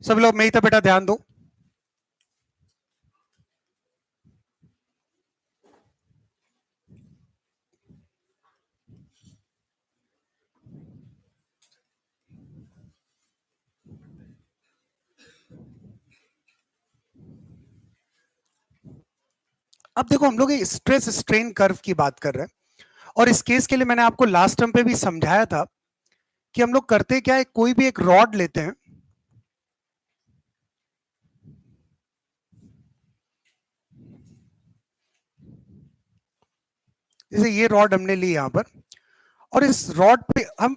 सभी लोग मेरी तरफ बेटा ध्यान दो। अब देखो हम लोग स्ट्रेस स्ट्रेन कर्व की बात कर रहे हैं और इस केस के लिए मैंने आपको लास्ट टर्म पे भी समझाया था कि हम लोग करते क्या है, कोई भी एक रॉड लेते हैं, जैसे ये रॉड हमने ली यहां पर, और इस रॉड पे हम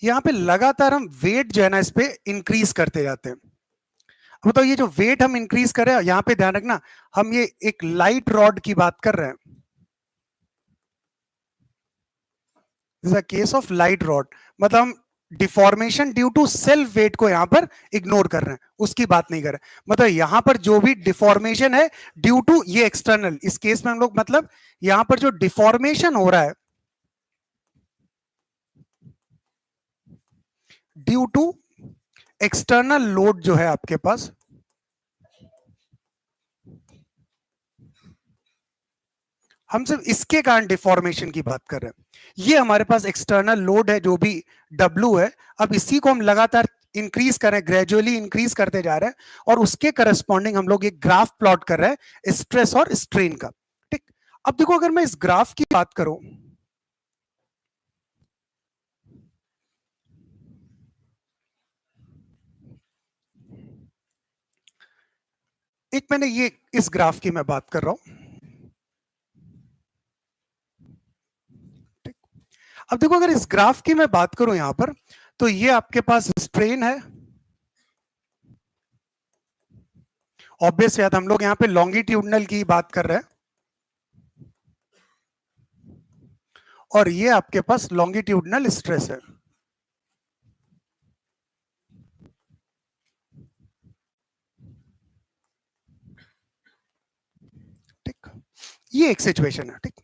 यहां पे लगातार हम वेट जो है ना इस पे इंक्रीज करते जाते हैं। तो ये जो वेट हम इंक्रीज कर रहे हैं, यहां पे ध्यान रखना, हम ये एक लाइट रॉड की बात कर रहे हैं, केस ऑफ लाइट रॉड, मतलब हम deformation due to self weight को यहां पर इग्नोर कर रहे हैं, उसकी बात नहीं कर रहे हैं। मतलब यहां पर जो भी डिफॉर्मेशन है ड्यू टू ये एक्सटर्नल, इस केस में हम लोग मतलब यहां पर जो डिफॉर्मेशन हो रहा है ड्यू टू एक्सटर्नल लोड जो है आपके पास, हम सिर्फ इसके कारण डिफॉर्मेशन की बात कर रहे हैं। ये हमारे पास एक्सटर्नल लोड है जो भी W है, अब इसी को हम लगातार इंक्रीज कर रहे हैं, ग्रेजुअली इंक्रीज करते जा रहे हैं और उसके करस्पॉन्डिंग हम लोग एक ग्राफ प्लॉट कर रहे हैं स्ट्रेस और स्ट्रेन का। ठीक, अब देखो अगर मैं इस ग्राफ की बात करूं, एक मैंने ये इस ग्राफ की मैं बात कर रहा हूं। अब देखो अगर इस ग्राफ की मैं बात करूं यहां पर, तो ये आपके पास स्ट्रेन है, ऑब्वियस याद हम लोग यहां पे लॉन्गिट्यूडनल की बात कर रहे हैं, और ये आपके पास लॉन्गिट्यूडनल स्ट्रेस है। ठीक, ये एक सिचुएशन है। ठीक,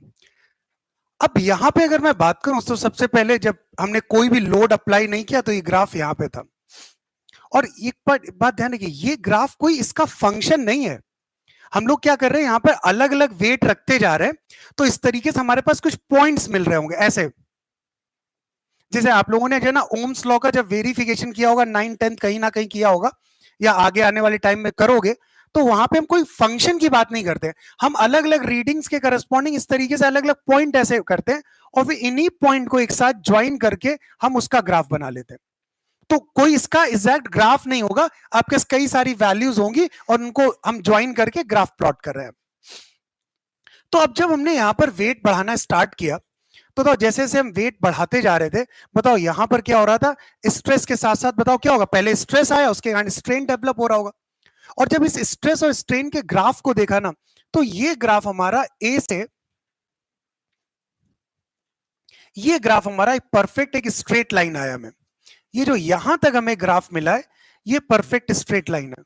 अब यहां पे अगर मैं बात करूं तो सबसे पहले जब हमने कोई भी लोड अप्लाई नहीं किया तो ये ग्राफ यहां पे था, और एक बात ध्यान रखिए, ये ग्राफ कोई इसका फंक्शन नहीं है। हम लोग क्या कर रहे हैं, यहां पर अलग अलग वेट रखते जा रहे हैं, तो इस तरीके से हमारे पास कुछ पॉइंट्स मिल रहे होंगे ऐसे, जैसे आप लोगों ने जो है ना ओम्स लॉ का जब वेरिफिकेशन किया होगा 9th 10th कहीं ना कहीं किया होगा, या आगे आने वाले टाइम में करोगे, तो वहां पे हम कोई फंक्शन की बात नहीं करते, हम अलग अलग रीडिंग्स के करस्पॉन्डिंग इस तरीके से अलग अलग पॉइंट ऐसे करते हैं और फिर इन्हीं पॉइंट को एक साथ ज्वाइन करके हम उसका ग्राफ बना लेते हैं। तो कोई इसका एग्जैक्ट ग्राफ नहीं होगा, आपके पास कई सारी वैल्यूज होंगी और उनको हम ज्वाइन करके ग्राफ प्लॉट कर रहे हैं। तो अब जब हमने यहां पर वेट बढ़ाना स्टार्ट किया, तो जैसे जैसे हम वेट बढ़ाते जा रहे थे, बताओ यहां पर क्या हो रहा था, स्ट्रेस के साथ साथ बताओ क्या होगा, पहले स्ट्रेस आया उसके कारण स्ट्रेन डेवलप हो रहा होगा, और जब इस स्ट्रेस और स्ट्रेन के ग्राफ को देखा ना, तो ये ग्राफ हमारा ए से, ये ग्राफ हमारा एक परफेक्ट एक स्ट्रेट लाइन आया हमें, ये जो यहां तक हमें ग्राफ मिला है ये परफेक्ट स्ट्रेट लाइन है।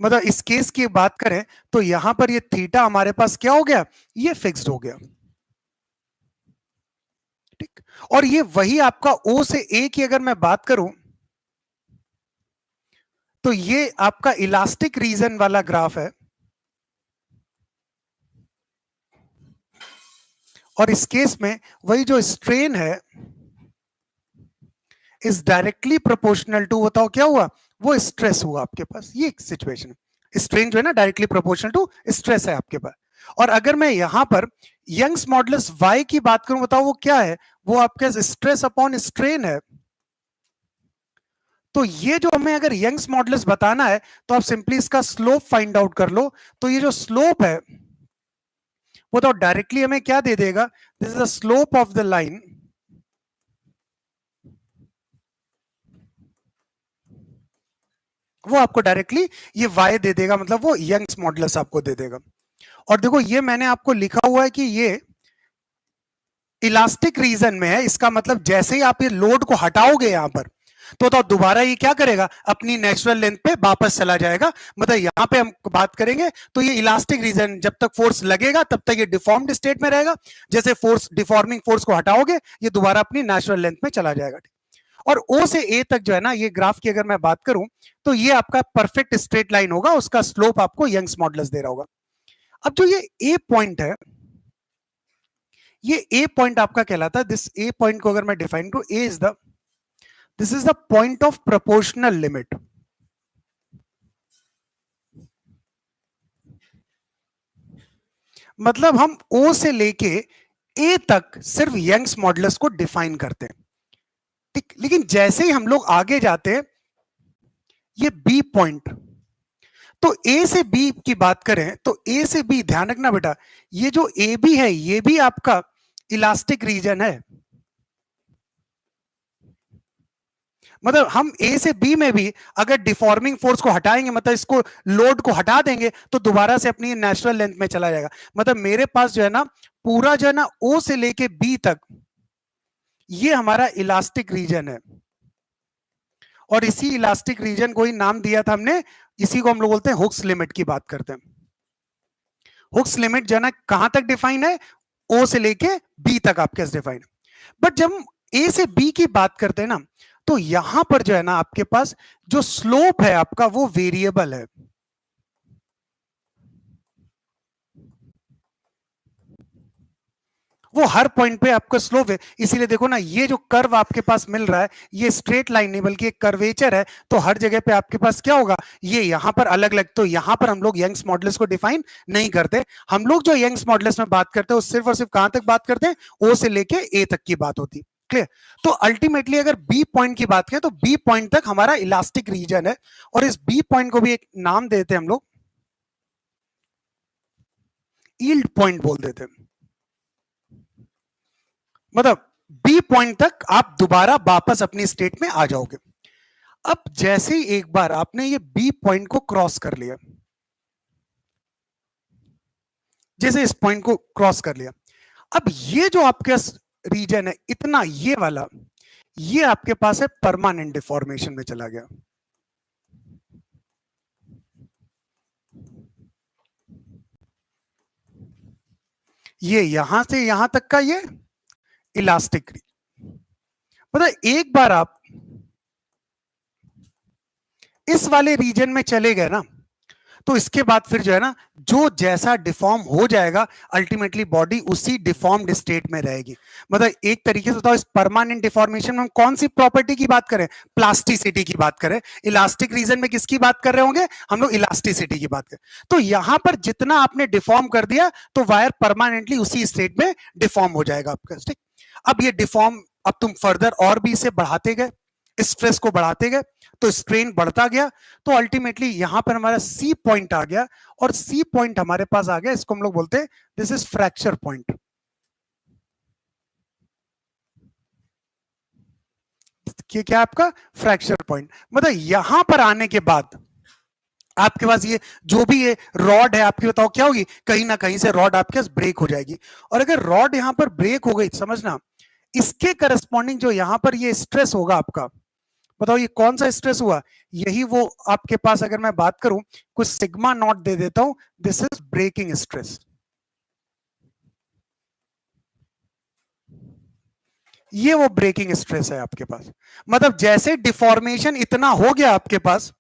मतलब इस केस की बात करें तो यहां पर ये थीटा हमारे पास क्या हो गया, ये फिक्स्ड हो गया। ठीक, और ये वही आपका O से A की अगर मैं बात करूं, तो ये आपका इलास्टिक रीजन वाला ग्राफ है, और इस केस में वही जो स्ट्रेन है इज डायरेक्टली प्रोपोर्शनल टू, बताओ क्या हुआ, वो स्ट्रेस हुआ आपके पास। ये एक सिचुएशन है, स्ट्रेन जो है ना डायरेक्टली प्रोपोर्शनल टू स्ट्रेस है आपके पास। और अगर मैं यहां पर यंग्स मॉडुलस Y की बात करूं, बताओ वो क्या है, वो आपके स्ट्रेस अपॉन स्ट्रेन है। तो ये जो हमें अगर यंग्स मॉडुलस बताना है तो आप सिंपली इसका स्लोप फाइंड आउट कर लो, तो ये जो स्लोप है वो तो डायरेक्टली हमें क्या दे देगा, this is the slope of the line, वो आपको डायरेक्टली ये y दे देगा, मतलब वो यंग्स मॉडुलस आपको दे देगा। और देखो ये मैंने आपको लिखा हुआ है कि ये इलास्टिक रीजन में है, इसका मतलब जैसे ही आप ये लोड को हटाओगे यहां पर, तो दोबारा ये क्या करेगा, अपनी नेचुरल लेंथ पे वापस चला जाएगा। मतलब यहाँ पे हम बात करेंगे तो ये इलास्टिक रीजन, जब तक फोर्स लगेगा तब तक ये डिफॉर्म्ड स्टेट में रहेगा, जैसे फोर्स डिफॉर्मिंग फोर्स को हटाओगे ये दोबारा अपनी नेचुरल लेंथ में चला जाएगा। और ओ से ए तक जो है ना, ये ग्राफ की अगर मैं बात करूं तो ये आपका परफेक्ट स्ट्रेट लाइन होगा, उसका स्लोप आपको यंग्स मॉडुलस दे रहा होगा। अब जो ये ए पॉइंट है, ये ए पॉइंट आपका कहलाता है, दिस ए पॉइंट को अगर मैं डिफाइन करूं, A is the, this is the point of proportional limit. मतलब हम ओ से लेके ए तक सिर्फ यंग्स मॉडुलस को डिफाइन करते हैं, ठीक। लेकिन जैसे ही हम लोग आगे जाते हैं, ये बी पॉइंट, तो ए से बी की बात करें तो ए से बी, ध्यान रखना बेटा, ये जो ए बी है ये भी आपका इलास्टिक रीजन है। मतलब हम ए से बी में भी अगर डिफॉर्मिंग फोर्स को हटाएंगे, मतलब इसको लोड को हटा देंगे, तो दोबारा से अपनी नेचुरल लेंथ में चला जाएगा। मतलब मेरे पास जो है ना, पूरा जो है ना ओ से लेके बी तक ये हमारा इलास्टिक रीजन है, और इसी इलास्टिक रीजन को ही नाम दिया था हमने, इसी को हम लोग बोलते हैं हुक्स लिमिट की बात करते हैं। हुक्स लिमिट जो है ना कहां तक डिफाइन है, ओ से लेके बी तक आपके डिफाइन है। बट जब हम ए से बी की बात करते हैं ना, तो यहां पर जो है ना आपके पास जो स्लोप है आपका वो वेरिएबल है। वो हर पॉइंट पे आपका स्लोप है, इसीलिए देखो ना, ये जो कर्व आपके पास मिल रहा है ये स्ट्रेट लाइन नहीं बल्कि एक कर्वेचर है, तो हर जगह पे आपके पास क्या होगा, ये यहां पर अलग अलग। तो यहां पर हम लोग यंग्स मॉडुलस को डिफाइन नहीं करते, हम लोग जो यंग्स मॉडुलस में बात करते हैं वो सिर्फ और सिर्फ कहां तक बात करते हैं, ओ से लेके ए तक की बात होती है। क्लियर? तो अल्टीमेटली अगर बी पॉइंट की बात करें तो बी पॉइंट तक हमारा इलास्टिक रीजन है, और इस बी पॉइंट को भी एक नाम देते हैं हम लोग, यील्ड पॉइंट बोल देते हैं। मतलब बी पॉइंट तक आप दोबारा वापस अपनी स्टेट में आ जाओगे। अब जैसे ही एक बार आपने ये बी पॉइंट को क्रॉस कर लिया, जैसे इस पॉइंट को क्रॉस कर लिया, अब ये जो आपके रीजन है इतना, ये वाला, ये आपके पास है परमानेंट डिफॉर्मेशन में चला गया। ये यहां से यहां तक का ये इलास्टिक, मतलब एक बार आप इस वाले रीजन में चले गए ना, तो इसके बाद फिर जो है ना, जो जैसा डिफॉर्म हो जाएगा अल्टीमेटली बॉडी उसी डिफॉर्म्ड स्टेट में रहेगी। मतलब एक तरीके से बताओ, इस परमानेंट डिफॉर्मेशन में हम कौन सी प्रॉपर्टी की बात करें, प्लास्टिसिटी की बात करें। इलास्टिक रीजन में किसकी बात कर रहे होंगे हम लोग, इलास्टिसिटी की बात करें। तो यहां पर जितना आपने डिफॉर्म कर दिया तो वायर परमानेंटली उसी स्टेट में डिफॉर्म हो जाएगा आपका, ठीक। अब ये डिफॉर्म, अब तुम फर्दर और भी इसे बढ़ाते गए, स्ट्रेस को बढ़ाते गए, तो स्ट्रेन बढ़ता गया, तो अल्टीमेटली यहां पर हमारा सी पॉइंट आ गया, और सी पॉइंट हमारे पास आ गया, इसको हम लोग बोलते हैं दिस इज फ्रैक्चर पॉइंट। क्या आपका फ्रैक्चर पॉइंट, मतलब यहां पर आने के बाद आपके पास ये जो भी ये रॉड है आपकी, बताओ क्या होगी, कहीं ना कहीं से रॉड आपके पास ब्रेक हो जाएगी। और अगर रॉड यहां पर ब्रेक हो गई, समझना, इसके करस्पॉन्डिंग जो यहां पर ये स्ट्रेस होगा आपका, बताओ ये कौन सा स्ट्रेस हुआ, यही वो आपके पास, अगर मैं बात करूं कुछ सिग्मा नॉट दे देता हूं, दिस इज ब्रेकिंग स्ट्रेस। ये वो ब्रेकिंग स्ट्रेस है आपके पास। मतलब जैसे डिफॉर्मेशन इतना हो गया आपके पास,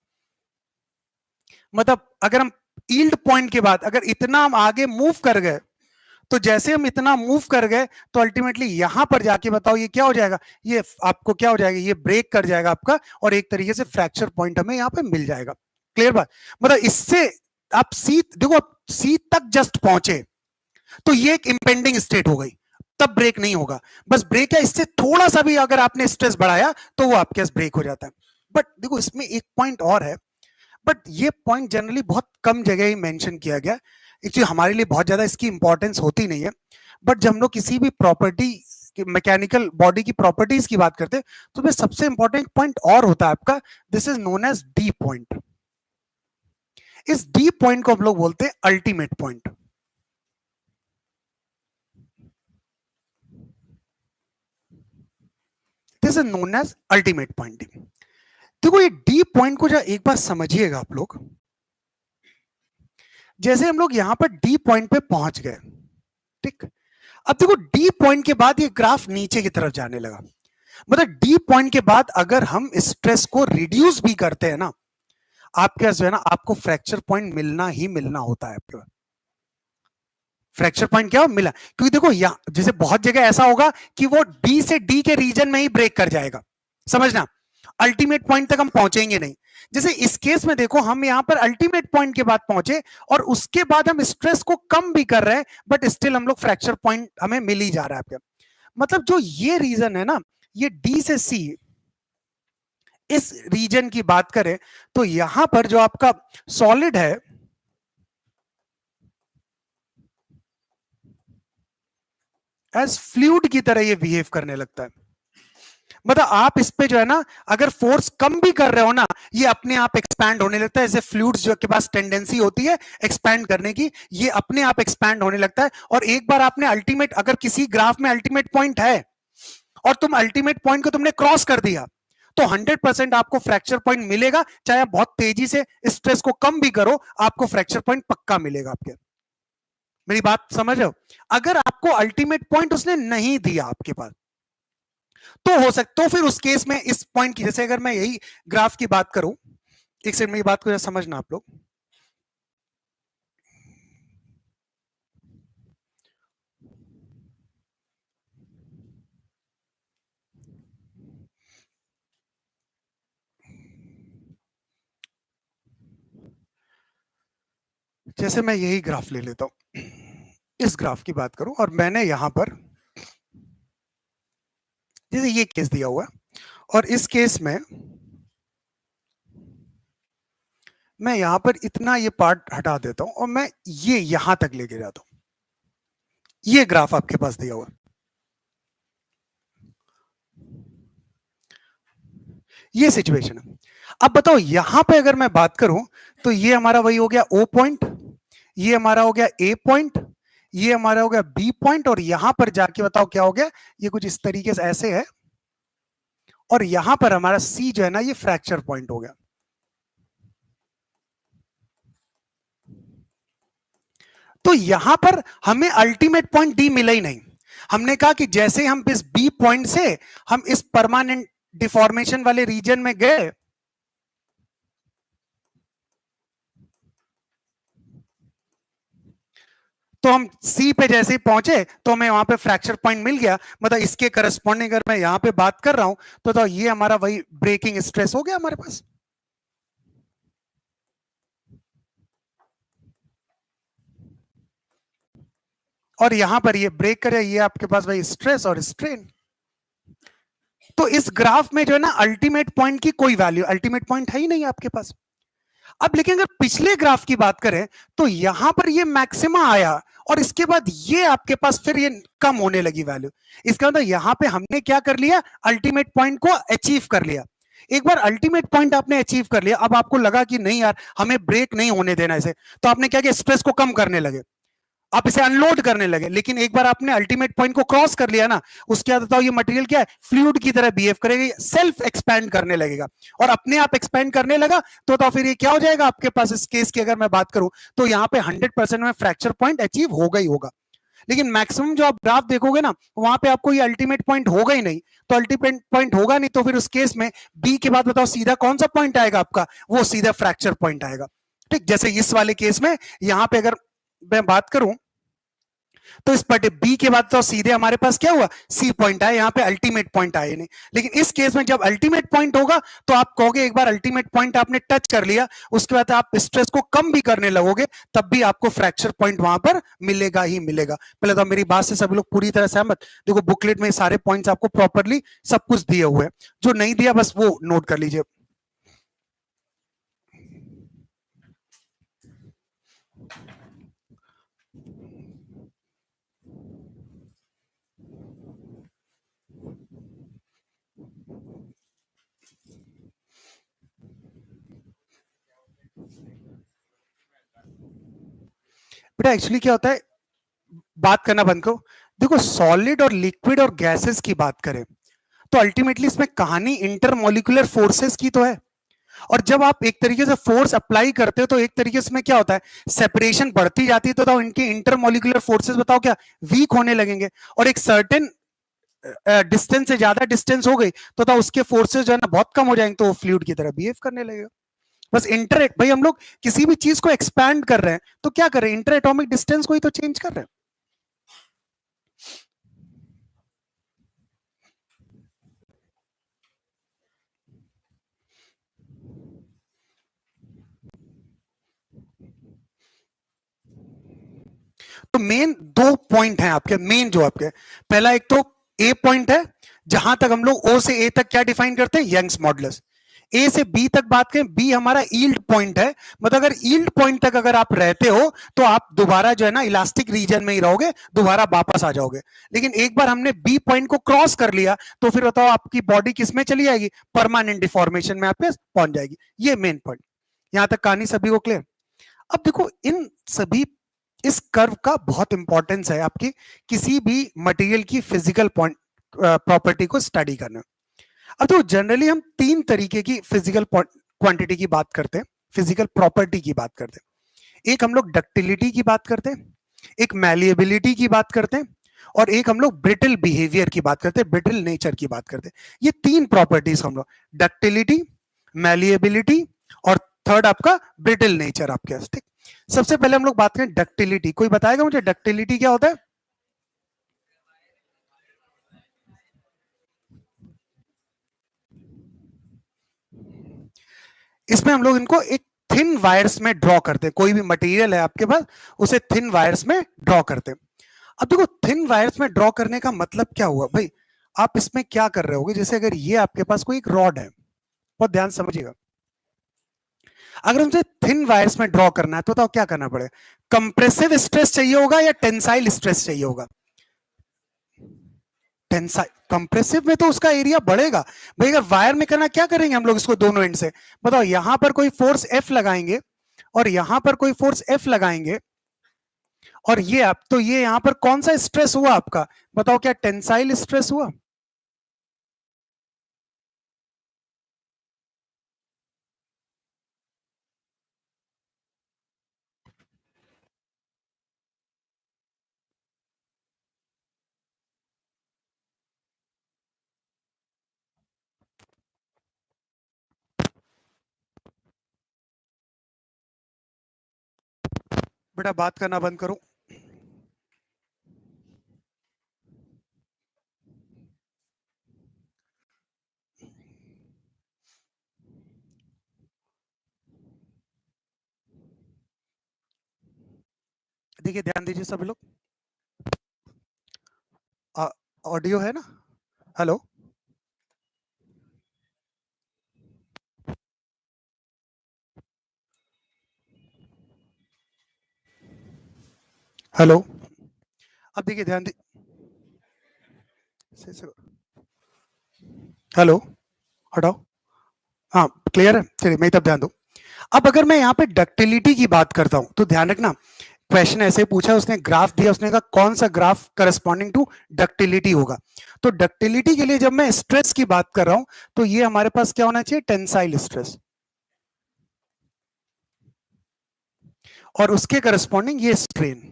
मतलब अगर हम यील्ड पॉइंट के बाद अगर इतना हम आगे मूव कर गए, तो जैसे हम इतना मूव कर गए तो अल्टीमेटली यहां पर जाके बताओ ये क्या हो जाएगा, ये आपको क्या हो जाएगा, ये ब्रेक कर जाएगा आपका, और एक तरीके से फ्रैक्चर पॉइंट हमें यहां पे मिल जाएगा। क्लियर बात? मतलब इससे आप सी, देखो आप सी तक जस्ट पहुंचे तो ये एक इंपेंडिंग स्टेट हो गई, तब ब्रेक नहीं होगा। बस ब्रेक है, इससे थोड़ा सा भी अगर आपने स्ट्रेस बढ़ाया तो वो आपके पास ब्रेक हो जाता है। बट देखो इसमें एक पॉइंट और है, बट ये पॉइंट जनरली बहुत कम जगह ही मेंशन किया गया, एक्चुअली हमारे लिए बहुत ज्यादा इसकी इंपॉर्टेंस होती नहीं है। बट जब हम लोग किसी भी प्रॉपर्टी, मैकेनिकल बॉडी की प्रॉपर्टीज की बात करते हैं, तो उसमें सबसे इंपॉर्टेंट पॉइंट और होता है आपका, this is known as D point. इस डी पॉइंट को हम लोग बोलते हैं ultimate point. This is known as ultimate point. देखो ये डी पॉइंट को एक बार समझिएगा आप लोग। जैसे हम लोग यहां पर डी पॉइंट पे पहुंच गए, ठीक। अब देखो डी पॉइंट के बाद ये ग्राफ नीचे की तरफ जाने लगा। मतलब डी पॉइंट के बाद अगर हम स्ट्रेस को रिड्यूस भी करते हैं ना, आपके पास जो है ना, आपको फ्रैक्चर पॉइंट मिलना ही मिलना होता है आपके पास। फ्रैक्चर पॉइंट क्या हो मिला, क्योंकि देखो यहां जैसे बहुत जगह ऐसा होगा कि वो डी से डी के रीजन में ही ब्रेक कर जाएगा, समझना, अल्टीमेट पॉइंट तक हम पहुंचेंगे नहीं। जैसे इस केस में देखो हम यहां पर अल्टीमेट पॉइंट के बाद पहुंचे और उसके बाद हम स्ट्रेस को कम भी कर रहे हैं, बट स्टिल हम लोग फ्रैक्चर पॉइंट हमें मिल ही जा रहा है आपके। मतलब जो ये रीजन है ना, ये डी से सी इस रीजन की बात करें तो यहां पर जो आपका सॉलिड है एज फ्लूइड की तरह ये बिहेव करने लगता है। मतलब आप इस पे जो है ना, अगर फोर्स कम भी कर रहे हो ना, ये अपने आप एक्सपैंड होने लगता है। जैसे फ्लूइड्स जो के पास टेंडेंसी होती है एक्सपैंड करने की, ये अपने आप एक्सपैंड होने लगता है। और एक बार आपने अल्टीमेट, अगर किसी ग्राफ में अल्टीमेट पॉइंट है और तुम अल्टीमेट पॉइंट को तुमने क्रॉस कर दिया, तो 100% आपको फ्रैक्चर पॉइंट मिलेगा। चाहे आप बहुत तेजी से स्ट्रेस को कम भी करो, आपको फ्रैक्चर पॉइंट पक्का मिलेगा आपके। मेरी बात समझ रहे हो? अगर आपको अल्टीमेट पॉइंट उसने नहीं दिया आपके पास, तो हो सकता, तो फिर उस केस में इस पॉइंट की, जैसे अगर मैं यही ग्राफ की बात करूं, एक सेकंड मेरी बात को समझना आप लोग। जैसे मैं यही ग्राफ ले लेता हूं, इस ग्राफ की बात करूं और मैंने यहां पर जैसे ये केस दिया हुआ और इस केस में मैं यहां पर इतना ये पार्ट हटा देता हूं और मैं ये यहां तक लेके जाता हूं। ये ग्राफ आपके पास दिया हुआ, ये सिचुएशन है। अब बताओ यहां पे अगर मैं बात करूं तो ये हमारा वही हो गया ओ पॉइंट, ये हमारा हो गया ए पॉइंट, ये हमारा हो गया बी पॉइंट, और यहां पर जाके बताओ क्या हो गया, ये कुछ इस तरीके से ऐसे है, और यहां पर हमारा सी जो है ना, ये फ्रैक्चर पॉइंट हो गया। तो यहां पर हमें अल्टीमेट पॉइंट डी मिला ही नहीं। हमने कहा कि जैसे हम इस बी पॉइंट से हम इस परमानेंट डिफॉर्मेशन वाले रीजन में गए, तो हम सी पे जैसे ही पहुंचे तो हमें वहां पे फ्रैक्चर पॉइंट मिल गया। मतलब इसके करस्पॉन्डिंग अगर मैं यहां पे बात कर रहा हूं तो ये हमारा वही ब्रेकिंग स्ट्रेस हो गया हमारे पास। और यहां पर ये ब्रेक करे, ये आपके पास वही स्ट्रेस और स्ट्रेन। तो इस ग्राफ में जो है ना, अल्टीमेट पॉइंट की कोई वैल्यू, अल्टीमेट पॉइंट है ही नहीं आपके पास। अब लेकिन अगर पिछले ग्राफ की बात करें तो यहां पर ये मैक्सिमा आया और इसके बाद ये आपके पास फिर ये कम होने लगी वैल्यू। इसका मतलब यहां पे हमने क्या कर लिया, अल्टीमेट पॉइंट को अचीव कर लिया। एक बार अल्टीमेट पॉइंट आपने अचीव कर लिया, अब आपको लगा कि नहीं यार हमें ब्रेक नहीं होने देना इसे, तो आपने क्या किया, स्ट्रेस को कम करने लगे, आप इसे अनलोड करने लगे। लेकिन एक बार आपने अल्टीमेट पॉइंट को क्रॉस कर लिया ना, उसके बाद बताओ ये मटेरियल क्या है, फ्लूइड की तरह बिहेव करेगा, सेल्फ एक्सपैंड करने लगेगा। और अपने आप एक्सपैंड करने लगा तो फिर ये क्या हो जाएगा आपके पास, इस केस की अगर मैं बात करूं तो यहाँ पे 100% में फ्रैक्चर पॉइंट अचीव होगा ही होगा। लेकिन मैक्सिमम जो आप ग्राफ देखोगे ना, वहां पे आपको ये अल्टीमेट पॉइंट होगा ही नहीं। तो अल्टीमेट पॉइंट होगा नहीं तो फिर उस केस में बी के बाद बताओ सीधा कौन सा पॉइंट आएगा आपका, वो सीधा फ्रैक्चर पॉइंट आएगा। ठीक, जैसे इस वाले केस में यहां पे अगर मैं बात करूं तो इस पटे बी के बाद तो सीधे हमारे पास क्या हुआ, सी पॉइंट आया, यहाँ पे अल्टीमेट पॉइंट आए नहीं। लेकिन इस केस में जब अल्टीमेट पॉइंट होगा तो आप कहोगे एक बार अल्टीमेट पॉइंट आपने टच कर लिया, उसके बाद आप स्ट्रेस को कम भी करने लगोगे, तब भी आपको फ्रैक्चर पॉइंट वहां पर मिलेगा ही मिलेगा। पहले तो मेरी बात से सब लोग पूरी तरह सहमत? देखो बुकलेट में सारे पॉइंट्स आपको प्रॉपरली सब कुछ दिए हुए हैं, जो नहीं दिया बस वो नोट कर लीजिए। बेटा एक्चुअली क्या होता है, बात करना बंद करो। देखो सॉलिड और लिक्विड और गैसेस की बात करें तो अल्टीमेटली इसमें कहानी इंटरमोलिकुलर फोर्सेस की तो है। और जब आप एक तरीके से फोर्स अप्लाई करते हो तो एक तरीके से में क्या होता है, सेपरेशन बढ़ती जाती है, तो इनके इंटरमोलिकुलर फोर्सेस बताओ क्या वीक होने लगेंगे, और एक सर्टेन डिस्टेंस से ज्यादा डिस्टेंस हो गई तो उसके फोर्सेस जो है ना बहुत कम हो जाएंगे, तो वो फ्लूइड की तरह बिहेव करने लगेगा। बस इंटर भाई हम लोग किसी भी चीज को एक्सपैंड कर रहे हैं तो क्या कर रहे हैं, इंटर एटॉमिक डिस्टेंस को ही तो चेंज कर रहे हैं। तो मेन दो पॉइंट हैं आपके, मेन जो आपके, पहला एक तो ए पॉइंट है, जहां तक हम लोग ओ से ए तक क्या डिफाइन करते हैं, यंग्स मॉडुलस। ए से बी तक बात करें, बी हमारा यील्ड पॉइंट है, मतलब अगर यील्ड पॉइंट तक अगर आप रहते हो तो आप दोबारा जो है ना इलास्टिक रीजन में ही रहोगे, दोबारा वापस आ जाओगे। लेकिन एक बार हमने बी पॉइंट को क्रॉस कर लिया तो फिर बताओ आपकी बॉडी किस में चली जाएगी, परमानेंट डिफॉर्मेशन में आपके पहुंच जाएगी। ये मेन पॉइंट। यहां तक कहानी सभी को क्लियर। अब देखो इन सभी, इस कर्व का बहुत इंपॉर्टेंस है आपकी किसी भी मटेरियल की फिजिकल पॉइंट प्रॉपर्टी को स्टडी करना। अब तो जनरली हम तीन तरीके की फिजिकल क्वांटिटी की बात करते हैं, फिजिकल प्रॉपर्टी की बात करते हैं। एक हम लोग डक्टिलिटी की बात करते हैं, एक मैलिएबिलिटी की बात करते हैं, और एक हम लोग ब्रिटल बिहेवियर की बात करते हैं, ब्रिटल नेचर की बात करते हैं। ये तीन प्रॉपर्टीज हम लोग, डक्टिलिटी, मैलिएबिलिटी और थर्ड आपका ब्रिटल नेचर आपके पास। ठीक, सबसे पहले हम लोग बात करें डक्टिलिटी। कोई बताएगा मुझे डक्टिलिटी क्या होता है? इसमें हम लोग इनको एक थिन वायर्स में ड्रॉ करते हैं, कोई भी मटेरियल है आपके पास उसे थिन वायर्स में ड्रॉ करते हैं। अब देखो थिन वायर्स में ड्रॉ करने का मतलब क्या हुआ भाई, आप इसमें क्या कर रहे होगे, जैसे अगर ये आपके पास कोई एक रॉड है, बहुत ध्यान समझिएगा, अगर हमसे थिन वायर्स में ड्रॉ करना है तो बताओ क्या करना पड़ेगा, कंप्रेसिव स्ट्रेस चाहिए होगा या टेंसाइल स्ट्रेस चाहिए होगा? टेंसाइल, कंप्रेसिव में तो उसका एरिया बढ़ेगा भाई। अगर वायर में करना, क्या करेंगे हम लोग इसको दोनों एंड से, बताओ यहां पर कोई फोर्स एफ लगाएंगे और यहां पर कोई फोर्स एफ लगाएंगे, और ये आप तो ये यहां पर कौन सा स्ट्रेस हुआ आपका, बताओ क्या टेंसाइल स्ट्रेस हुआ? बेटा बात करना बंद करो। देखिए ध्यान दीजिए सभी लोग, ऑडियो है ना? Hello, hello. अब देखिए ध्यान दी, हेलो, हटाओ। हाँ क्लियर है, चलिए मैं तब ध्यान दूं। अब अगर मैं यहाँ पे डक्टिलिटी की बात करता हूं तो ध्यान रखना, क्वेश्चन ऐसे पूछा, उसने ग्राफ दिया, उसने कहा कौन सा ग्राफ करस्पॉन्डिंग टू डक्टिलिटी होगा। तो डक्टिलिटी के लिए जब मैं स्ट्रेस की बात कर रहा हूं तो ये हमारे पास क्या होना चाहिए, टेंसाइल स्ट्रेस, और उसके करस्पॉन्डिंग ये स्ट्रेन।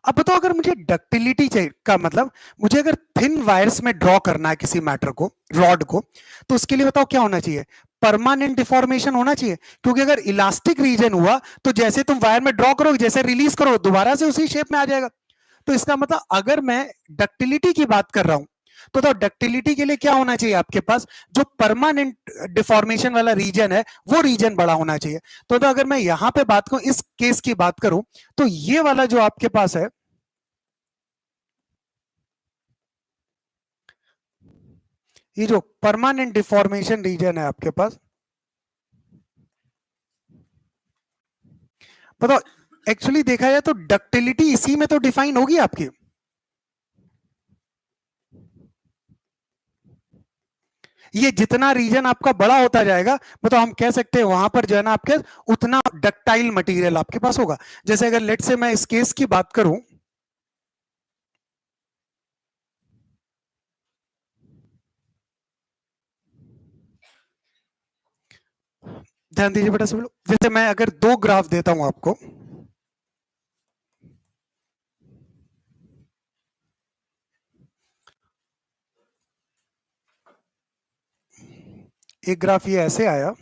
अब बताओ अगर मुझे डक्टिलिटी चाहिए का मतलब, मुझे अगर थिन वायर्स में ड्रॉ करना है किसी मैटर को, रॉड को, तो उसके लिए बताओ क्या होना चाहिए, परमानेंट डिफॉर्मेशन होना चाहिए। क्योंकि अगर इलास्टिक रीजन हुआ तो जैसे तुम वायर में ड्रॉ करोगे, जैसे रिलीज करो दोबारा से उसी शेप में आ जाएगा। तो इसका मतलब अगर मैं डक्टिलिटी की बात कर रहा हूं तो डक्टिलिटी के लिए क्या होना चाहिए आपके पास, जो परमानेंट डिफॉर्मेशन वाला रीजन है वो रीजन बड़ा होना चाहिए। तो अगर मैं यहां पे बात करूं, इस केस की बात करूं, तो ये वाला जो आपके पास है, ये जो परमानेंट डिफॉर्मेशन रीजन है आपके पास, बताओ एक्चुअली देखा जाए तो डक्टिलिटी इसी में तो डिफाइन होगी आपकी। ये जितना रीजन आपका बड़ा होता जाएगा, मतलब हम कह सकते हैं वहां पर जो है ना आपके उतना डक्टाइल मटेरियल आपके पास होगा। जैसे अगर लेट से मैं इस केस की बात करूं, ध्यान दीजिए बेटा सब लोग, जैसे मैं अगर दो ग्राफ देता हूं आपको, एक ग्राफ ये ऐसे आया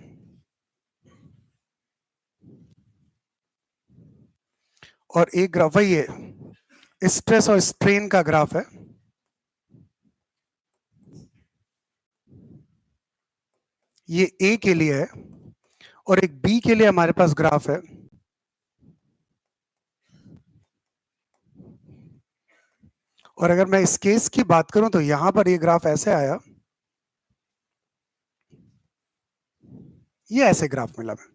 और एक ग्राफ वही है, स्ट्रेस और स्ट्रेन का ग्राफ है, ये ए के लिए है और एक बी के लिए हमारे पास ग्राफ है, और अगर मैं इस केस की बात करूं तो यहां पर ये ग्राफ ऐसे आया, ये ऐसे ग्राफ मिला मैं।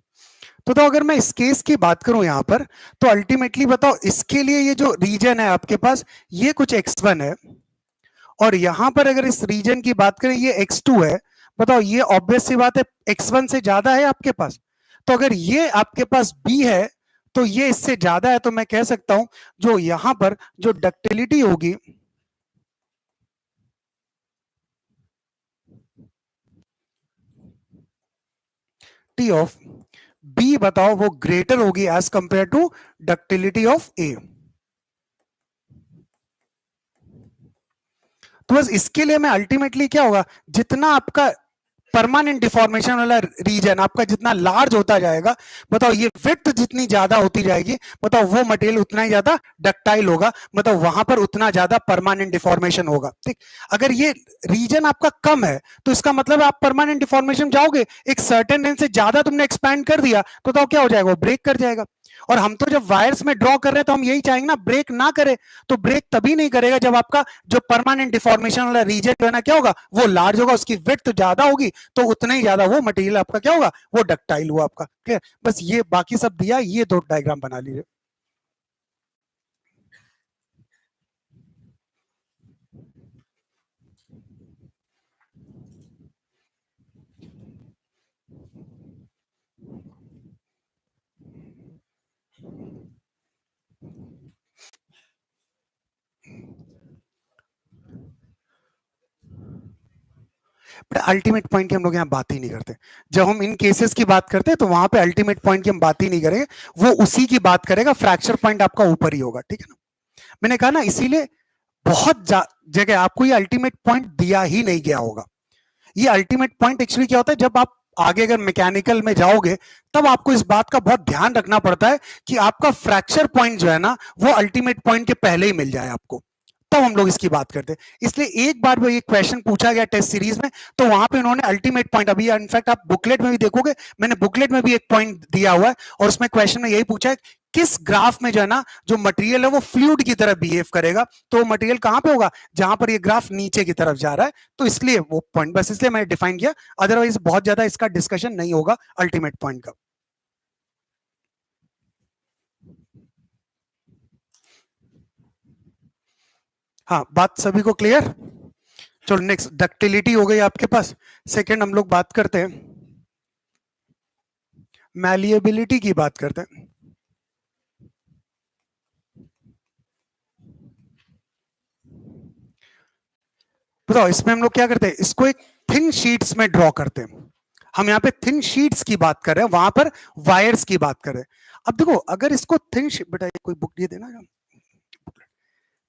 तो अगर मैं इस केस की बात करूं यहां पर, तो अल्टीमेटली बताओ इसके लिए ये जो रीजन है आपके पास, ये कुछ x1 है, और यहां पर अगर इस रीजन की बात करें ये x2 है। बताओ ये ऑब्वियस सी बात है x1 से ज्यादा है आपके पास, तो अगर ये आपके पास b है तो ये इससे ज्यादा है, तो मैं कह सकता हूं जो यहां पर जो डक्टिलिटी होगी टी ऑफ बी, बताओ वो ग्रेटर होगी as compare to ductility of A. तो बस इसके लिए मैं अल्टीमेटली क्या होगा, जितना आपका परमानेंट डिफॉर्मेशन वाला रीजन आपका जितना लार्ज होता जाएगा, बताओ ये विड्थ जितनी ज्यादा होती जाएगी, बताओ वो मटेरियल उतना ही ज्यादा डक्टाइल होगा, मतलब वहां पर उतना ज्यादा परमानेंट डिफॉर्मेशन होगा। ठीक, अगर ये रीजन आपका कम है तो इसका मतलब आप परमानेंट डिफॉर्मेशन जाओगे, एक सर्टेन रेंज से ज्यादा तुमने एक्सपैंड कर दिया तो क्या हो जाएगा, वो ब्रेक कर जाएगा। और हम तो जब वायर्स में ड्रॉ कर रहे हैं तो हम यही चाहेंगे ना ब्रेक ना करे, तो ब्रेक तभी नहीं करेगा जब आपका जो परमानेंट डिफॉर्मेशन वाला रीजन जो है ना क्या होगा, वो लार्ज होगा, उसकी विड्थ ज्यादा होगी, तो उतना ही ज्यादा वो मटेरियल आपका क्या होगा, वो डक्टाइल हुआ आपका। क्लियर, बस ये बाकी सब दिया, ये दो डायग्राम बना लीजिए। बट अल्टीमेट पॉइंट की हम लोग यहाँ बात ही नहीं करते, जब हम इन केसेस की बात करते हैं तो वहां पे अल्टीमेट पॉइंट की हम बात ही नहीं करेंगे, वो उसी की बात करेगा, फ्रैक्चर पॉइंट आपका ऊपर ही होगा। ठीक है ना, मैंने कहा ना, इसीलिए बहुत जगह आपको ये अल्टीमेट पॉइंट दिया ही नहीं गया होगा। ये अल्टीमेट पॉइंट एक्चुअली क्या होता है, जब आप आगे अगर मैकेनिकल में जाओगे तब आपको इस बात का बहुत ध्यान रखना पड़ता है कि आपका फ्रैक्चर पॉइंट जो है ना वो अल्टीमेट पॉइंट के पहले ही मिल जाए आपको, तब हम लोग इसकी बात करते हैं। इसलिए एक बार वो ये क्वेश्चन पूछा गया टेस्ट सीरीज में, तो वहां पे उन्होंने अल्टीमेट पॉइंट, अभी इनफैक्ट आप बुकलेट में भी देखोगे, मैंने बुकलेट में भी एक पॉइंट दिया हुआ है और उसमें क्वेश्चन में यही पूछा है किस ग्राफ में जो है ना जो मटेरियल है वो फ्लूइड की तरह बिहेव करेगा, तो मटेरियल कहां पे होगा, जहां पर ये ग्राफ नीचे की तरफ जा रहा है, तो इसलिए वो पॉइंट, बस इसलिए मैंने डिफाइन किया, अदरवाइज बहुत ज्यादा इसका डिस्कशन नहीं होगा अल्टीमेट पॉइंट का। हाँ, बात सभी को क्लियर। चलो नेक्स्ट, डक्टिलिटी हो गई आपके पास। सेकंड हम लोग बात करते हैं, मैलिएबिलिटी की बात करते हैं। बताओ इसमें हम लोग क्या करते हैं, इसको एक थिन शीट्स में ड्रॉ करते हैं। हम यहाँ पे थिन शीट्स की बात कर रहे हैं, वहां पर वायर्स की बात कर रहे हैं। अब देखो अगर इसको थिन शीट, बेटा कोई बुक दिए देना,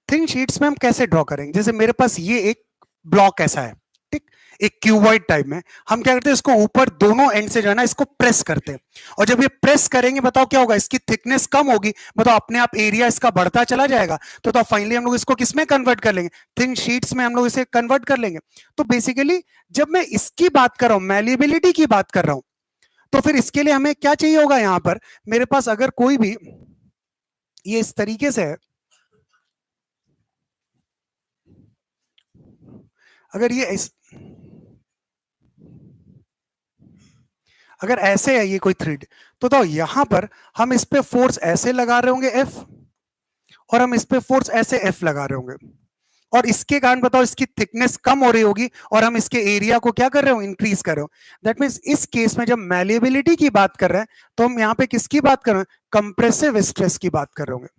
थिन शीट्स में हम कैसे ड्रॉ करेंगे, जैसे मेरे पास ये एक ब्लॉक ऐसा है, ठीक, एक क्यूबॉइड टाइप में, हम क्या करते हैं इसको ऊपर दोनों एंड से जो है ना इसको प्रेस करते हैं, और जब ये प्रेस करेंगे बताओ क्या होगा, इसकी थिकनेस कम होगी, बताओ अपने आप एरिया इसका बढ़ता चला जाएगा, तो फाइनली हम लोग इसको किस में कन्वर्ट कर लेंगे, थिन शीट्स में हम लोग इसे कन्वर्ट कर लेंगे। तो बेसिकली जब मैं इसकी बात कर रहा हूं, मैलिएबिलिटी की बात कर रहा हूं, तो फिर इसके लिए हमें क्या चाहिए होगा, यहां पर मेरे पास अगर कोई भी ये इस तरीके से है, अगर ये अगर ऐसे है ये कोई थ्रेड, तो यहां पर हम इस पे फोर्स ऐसे लगा रहे होंगे एफ, और हम इस पे फोर्स ऐसे एफ लगा रहे होंगे, और इसके कारण बताओ इसकी थिकनेस कम हो रही होगी और हम इसके एरिया को क्या कर रहे हो, इंक्रीज कर रहे हो। दैट मींस इस केस में जब मैलिएबिलिटी की बात कर रहे हैं तो हम यहाँ पे किसकी बात कर रहे हैं, कंप्रेसिव स्ट्रेस की बात कर रहे होंगे।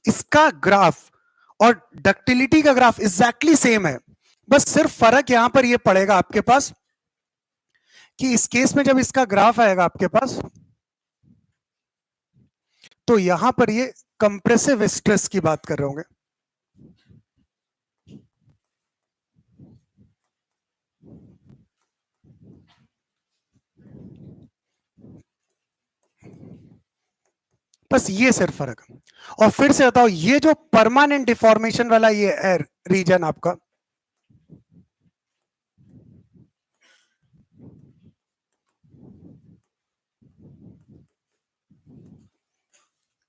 इसका ग्राफ और डक्टिलिटी का ग्राफ एग्जैक्टली सेम है, बस सिर्फ फर्क यहां पर ये पड़ेगा आपके पास, कि इस केस में जब इसका ग्राफ आएगा आपके पास, तो यहां पर ये कंप्रेसिव स्ट्रेस की बात कर रहे होंगे। बस ये सिर्फ फर्क है। और फिर से बताओ, ये जो परमानेंट डिफॉर्मेशन वाला ये है रीजन आपका,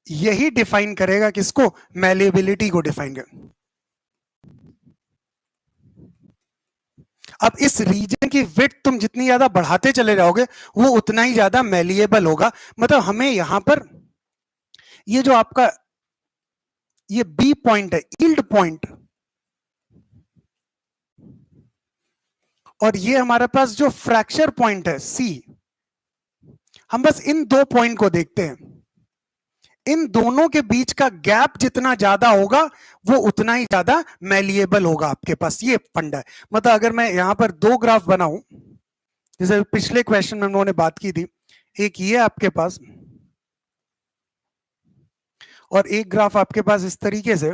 यही डिफाइन करेगा किसको, मैलिएबिलिटी को डिफाइन कर। अब इस रीजन की विड्थ तुम जितनी ज्यादा बढ़ाते चले जाओगे वो उतना ही ज्यादा मैलिएबल होगा। मतलब हमें यहां पर ये जो आपका ये बी पॉइंट है, यील्ड पॉइंट, और ये हमारे पास जो फ्रैक्चर पॉइंट है सी, हम बस इन दो पॉइंट को देखते हैं। इन दोनों के बीच का गैप जितना ज्यादा होगा वो उतना ही ज्यादा मैलिएबल होगा आपके पास। ये फंडा है। मतलब अगर मैं यहां पर दो ग्राफ बनाऊं, जैसे पिछले क्वेश्चन में हम लोगों ने बात की थी, एक ये आपके पास और एक ग्राफ आपके पास इस तरीके से,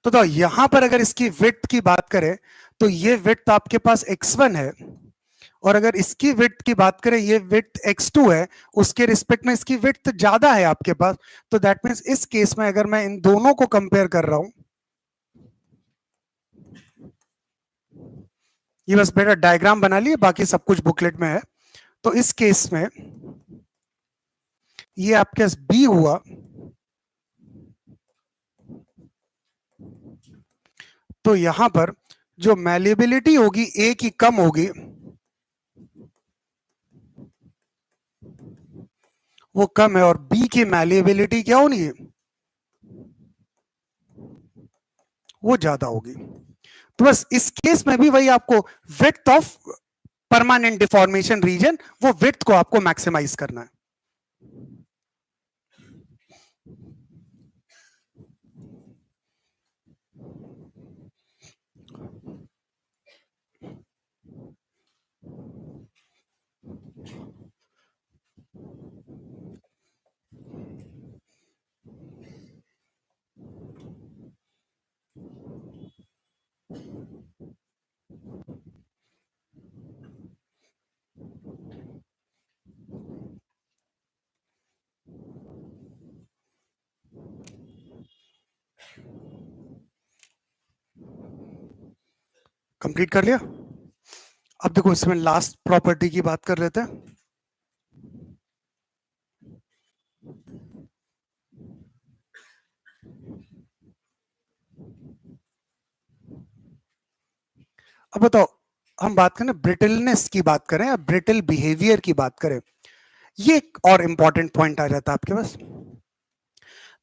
तो यहां पर अगर इसकी विड्थ की बात करें तो ये विड्थ आपके पास x1 है, और अगर इसकी विड्थ की बात करें ये विड्थ x2 है, उसके रिस्पेक्ट में इसकी विड्थ ज्यादा है आपके पास। तो दैट मींस इस केस में अगर मैं इन दोनों को कंपेयर कर रहा हूं, ये बस मेरा डायग्राम बना लिए, बाकी सब कुछ बुकलेट में है। तो इस केस में ये आपके पास बी हुआ, तो यहां पर जो मैलिएबिलिटी होगी ए की कम होगी, वो कम है, और बी की मैलिएबिलिटी क्या होनी है, वो ज्यादा होगी। तो बस इस केस में भी वही आपको width of permanent deformation region, वो विड्थ को आपको मैक्सिमाइज करना है। कंप्लीट कर लिया। अब देखो इसमें लास्ट प्रॉपर्टी की बात कर लेते हैं। अब बताओ, हम बात करें ब्रिटलनेस की बात करें या ब्रिटल बिहेवियर की बात करें, ये एक और इंपॉर्टेंट पॉइंट आ जाता है आपके पास।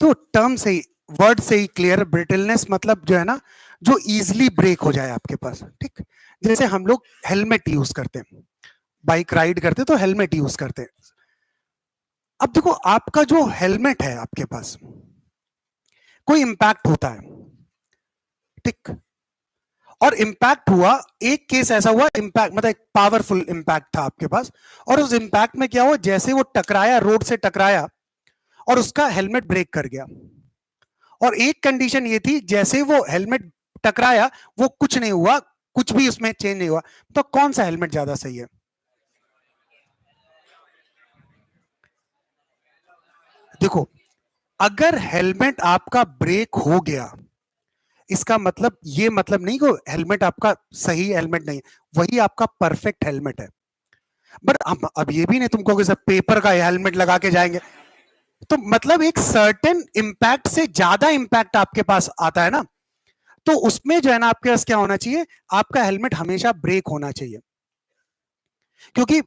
तो टर्म से ही, वर्ड से ही क्लियर, ब्रिटलनेस मतलब जो है ना, जो इजीली ब्रेक हो जाए आपके पास। ठीक, जैसे हम लोग हेलमेट यूज करते हैं, बाइक राइड करते हैं तो हेलमेट यूज करते हैं। अब देखो आपका जो हेलमेट है आपके पास, कोई इंपैक्ट होता है, ठीक, और इंपैक्ट हुआ, एक केस ऐसा हुआ, इंपैक्ट मतलब एक पावरफुल इंपैक्ट था आपके पास, और उस इंपैक्ट में क्या हुआ, जैसे वो टकराया, रोड से टकराया और उसका हेलमेट ब्रेक कर गया। और एक कंडीशन ये थी, जैसे वो हेलमेट टकराया वो कुछ नहीं हुआ, कुछ भी उसमें चेंज नहीं हुआ, तो कौन सा हेलमेट ज्यादा सही है? देखो, अगर हेलमेट आपका ब्रेक हो गया, इसका मतलब ये मतलब नहीं कि हेलमेट आपका सही हेलमेट नहीं, वही आपका परफेक्ट हेलमेट है। बट अब ये भी नहीं तुमको कि सब पेपर का हेलमेट लगा के जाएंगे, तो मतलब एक सर्टेन इंपैक्ट से ज्यादा इंपैक्ट आपके पास आता है ना, तो उसमें जो है ना आपके पास क्या होना चाहिए, आपका हेलमेट हमेशा ब्रेक होना चाहिए, क्योंकि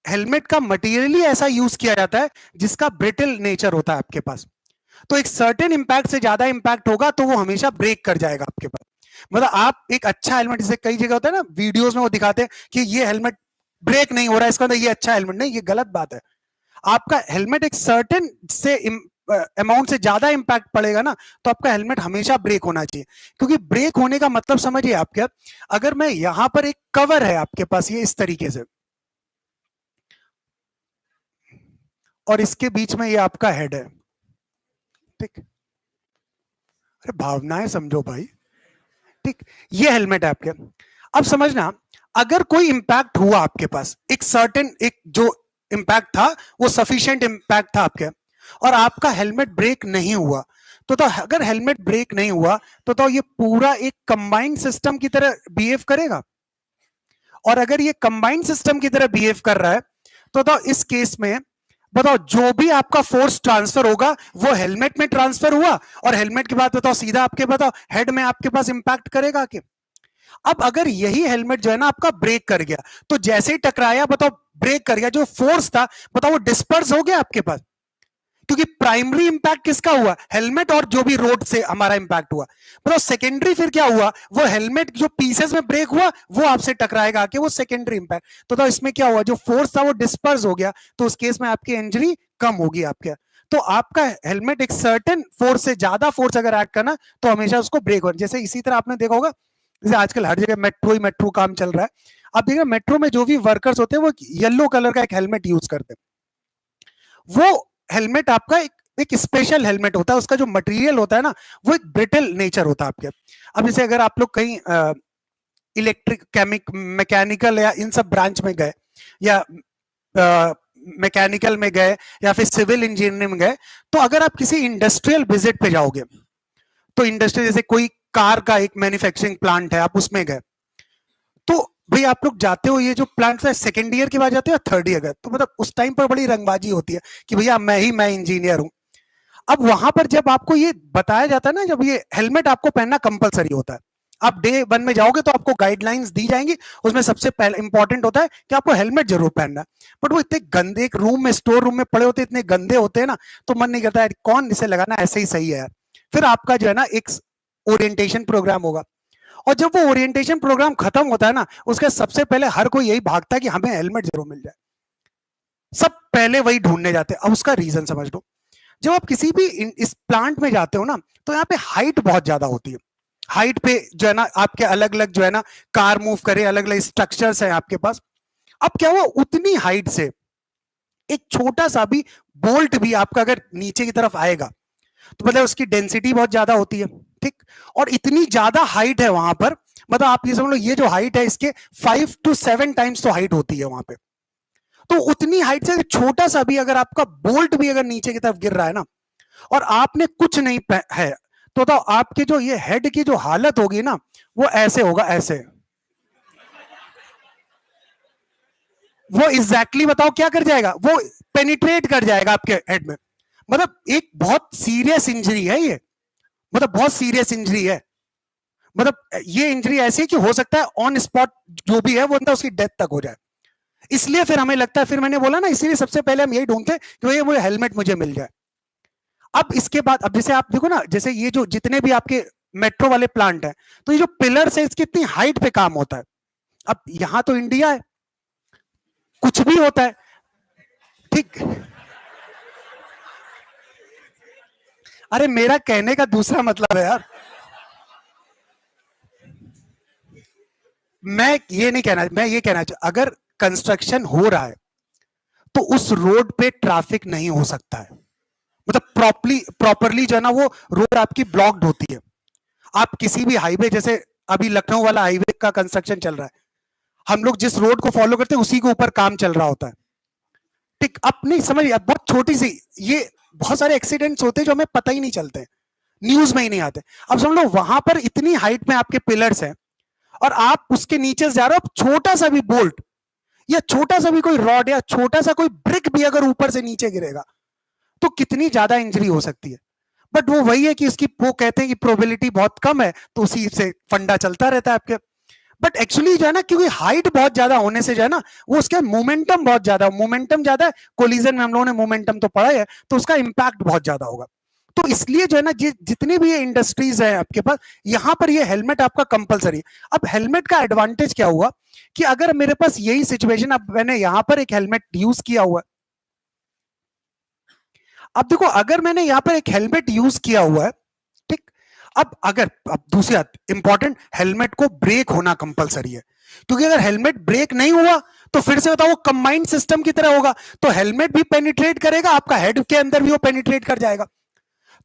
हेलमेट का मटेरियली ऐसा यूज किया जाता है जिसका ब्रिटल नेचर होता है आपके पास। तो एक सर्टेन इंपैक्ट से ज्यादा इंपैक्ट होगा तो वो हमेशा ब्रेक कर जाएगा आपके पास। मतलब आप एक अच्छा हेलमेट, जैसे कई जगह होता है ना वीडियोस में वो दिखाते हैं कि ये हेलमेट ब्रेक नहीं हो रहा है, इसका मतलब ये अच्छा हेलमेट नहीं, ये गलत बात है। आपका हेलमेट एक सर्टेन से अमाउंट से ज्यादा इंपैक्ट पड़ेगा ना, तो आपका हेलमेट हमेशा ब्रेक होना चाहिए। क्योंकि ब्रेक होने का मतलब समझिए आप क्या, अगर मैं यहां पर एक कवर है आपके पास ये इस तरीके से, और इसके बीच में ये आपका हेड है, ठीक, अरे भावनाएं समझो भाई, ठीक, ये हेलमेट है आपके। अब समझना, अगर कोई इंपैक्ट हुआ आपके पास, एक सर्टेन एक जो इंपैक्ट था वो सफिशिएंट इंपैक्ट था आपके, और आपका हेलमेट ब्रेक नहीं हुआ, तो अगर हेलमेट ब्रेक नहीं हुआ तो ये पूरा एक कंबाइंड सिस्टम की तरह बिहेव करेगा। और अगर ये कंबाइंड सिस्टम की तरह बिहेव कर रहा है तो इस केस में बताओ, जो भी आपका फोर्स ट्रांसफर होगा वो हेलमेट में ट्रांसफर हुआ, और हेलमेट के बाद बताओ सीधा आपके बताओ हेड में आपके पास इंपैक्ट करेगा कि। अब अगर यही हेलमेट जो है ना आपका ब्रेक कर गया, तो जैसे ही टकराया बताओ ब्रेक कर गया, जो फोर्स था बताओ वो डिस्पर्स हो गया आपके पास, क्योंकि प्राइमरी इंपैक्ट किसका हुआ, हेलमेट, और जो भी रोड से हमारा इंपैक्ट हुआ। बताओ सेकेंडरी फिर क्या हुआ, वो हेलमेट जो पीसेस में ब्रेक हुआ वो आपसे टकराएगा आके, वो सेकेंडरी इंपैक्ट। तो इसमें क्या हुआ, जो फोर्स था वो डिस्पर्स हो गया, तो उस केस में आपकी इंजरी कम होगी आपके। तो आपका हेलमेट एक सर्टेन फोर्स से ज्यादा फोर्स अगर एक्ट करना तो हमेशा उसको ब्रेक हो। जैसे इसी तरह आपने देखा होगा, जैसे आजकल हर जगह मेट्रो काम चल रहा है, आप देखिए मेट्रो में जो भी वर्कर्स होते हैं वो येलो कलर का एक हेलमेट यूज करते हैं। वो हेलमेट आपका एक स्पेशल हेलमेट होता है, उसका जो मटेरियल होता है ना वो एक ब्रिटल नेचर होता है आपके। अब जैसे अगर आप लोग कहीं इलेक्ट्रिक मैकेनिकल या इन सब ब्रांच में गए, या मैकेनिकल में गए, या फिर सिविल इंजीनियरिंग में गए, तो अगर आप किसी इंडस्ट्रियल विजिट पे जाओगे, तो इंडस्ट्री जैसे कोई कार का एक मैन्युफैक्चरिंग प्लांट है, आप उसमें गए, तो भाई आप लोग जाते हो, ये जो प्लांट है सेकेंड ईयर के बाद जाते हो थर्ड ईयर का, तो मतलब उस टाइम पर बड़ी रंगबाजी होती है कि भैया मैं इंजीनियर हूं। अब वहां पर जब आपको ये बताया जाता है ना, जब ये हेलमेट आपको पहनना कंपलसरी होता है, आप डे 1 में जाओगे तो आपको गाइडलाइंस दी जाएंगी, उसमें सबसे पहले इंपॉर्टेंट होता है कि आपको हेलमेट जरूर पहनना है। बट वो इतने गंदे एक रूम में, स्टोर रूम में पड़े होते, इतने गंदे होते हैं ना, तो मन नहीं करता है कौन इसे लगाना, ऐसे ही सही है। फिर आपका जो है ना एक ओरिएंटेशन प्रोग्राम होगा, और जब वो ओरिएंटेशन प्रोग्राम खत्म होता है ना, उसके सबसे पहले हर कोई यही भागता है कि हमें हेलमेट जरूर मिल जाए, सब पहले वही ढूंढने जाते हैं। अब उसका रीजन समझ लो, जब आप किसी भी इस प्लांट में जाते हो ना, तो यहाँ पे हाइट बहुत ज्यादा होती है। हाइट पे जो है ना आपके अलग अलग जो है ना कार मूव करे, अलग अलग स्ट्रक्चर्स है आपके पास। अब क्या हुआ, उतनी हाइट से एक छोटा सा भी बोल्ट भी आपका अगर नीचे की तरफ आएगा, तो मतलब उसकी डेंसिटी बहुत ज्यादा होती है, ठीक, और इतनी ज्यादा हाइट है वहां पर, मतलब आप ये समझ लो, ये जो हाइट है इसके 5 to 7 टाइम्स तो हाइट होती है वहां पे। तो उतनी हाइट से छोटा सा भी अगर आपका बोल्ट भी अगर नीचे की तरफ गिर रहा है ना, और आपने कुछ नहीं है, तो आपके जो ये हेड की जो हालत होगी ना, वो ऐसे होगा, ऐसे। वो एग्जैक्टली बताओ क्या कर जाएगा, वो पेनिट्रेट कर जाएगा आपके हेड में। मतलब एक बहुत सीरियस इंजरी है ये, मतलब बहुत सीरियस इंजरी है। मतलब ये इंजरी ऐसी है कि हो सकता है ऑन स्पॉट जो भी है वो अंदर उसकी डेथ तक हो जाए। इसलिए फिर हमें लगता है, फिर मैंने बोला ना, इसीलिए सबसे पहले हम यही ढूंढते हैं कि ये वो हेलमेट मुझे मिल जाए। अब इसके बाद, अब जैसे आप देखो ना, जैसे ये जो जितने भी आपके मेट्रो वाले प्लांट है, तो ये जो पिलर्स है इसकी इतनी हाइट पे काम होता है। अब यहां तो इंडिया है, कुछ भी होता है, ठीक। अरे मेरा कहने का दूसरा मतलब है यार, मैं ये नहीं कहना, मैं ये कहना चाहता, अगर कंस्ट्रक्शन हो रहा है तो उस रोड पे ट्रैफिक नहीं हो सकता है, मतलब प्रॉपरली जो है ना वो रोड आपकी ब्लॉक्ड होती है। आप किसी भी हाईवे, जैसे अभी लखनऊ वाला हाईवे का कंस्ट्रक्शन चल रहा है, हम लोग जिस रोड को फॉलो करते हैं उसी के ऊपर काम चल रहा होता है, ठीक। अब नहीं समझिए, बहुत छोटी सी ये बहुत सारे एक्सीडेंट्स होते हैं जो हमें पता ही नहीं चलते, न्यूज में ही नहीं आते। अब समझ लो वहां पर इतनी हाइट में आपके पिलर्स हैं, और आप उसके नीचे से जा रहे हो, छोटा सा भी बोल्ट या छोटा सा भी कोई रॉड या छोटा सा कोई ब्रिक भी अगर ऊपर से नीचे गिरेगा तो कितनी ज्यादा इंजरी हो सकती है। बट वो वही है कि इसकी, वो कहते हैं कि प्रोबेबिलिटी बहुत कम है, तो उसी से फंडा चलता रहता है आपके। बट एक्चुअली जो है ना, क्योंकि हाइट बहुत ज्यादा होने से जो है ना, वो उसका मोमेंटम बहुत ज्यादा, मोमेंटम ज्यादा है, कोलिजन में हम लोगों ने मोमेंटम तो पढ़ा है, तो उसका इंपैक्ट बहुत ज्यादा होगा। तो इसलिए जो है ना, जितनी भी ये इंडस्ट्रीज है आपके पास, यहां पर ये हेलमेट आपका कंपलसरी है। अब हेलमेट का एडवांटेज क्या हुआ कि अगर मेरे पास यही सिचुएशन, अब मैंने यहां पर एक हेलमेट यूज किया हुआ, अब देखो, अगर मैंने यहाँ पर एक हेलमेट यूज किया हुआ है, ठीक, अब दूसरी बात इंपॉर्टेंट, हेलमेट को ब्रेक होना कंपलसरी है, क्योंकि अगर हेलमेट ब्रेक नहीं हुआ तो फिर से बताओ वो कंबाइंड सिस्टम की तरह होगा, तो हेलमेट भी पेनिट्रेट करेगा, आपका हेड के अंदर भी वो पेनिट्रेट कर जाएगा।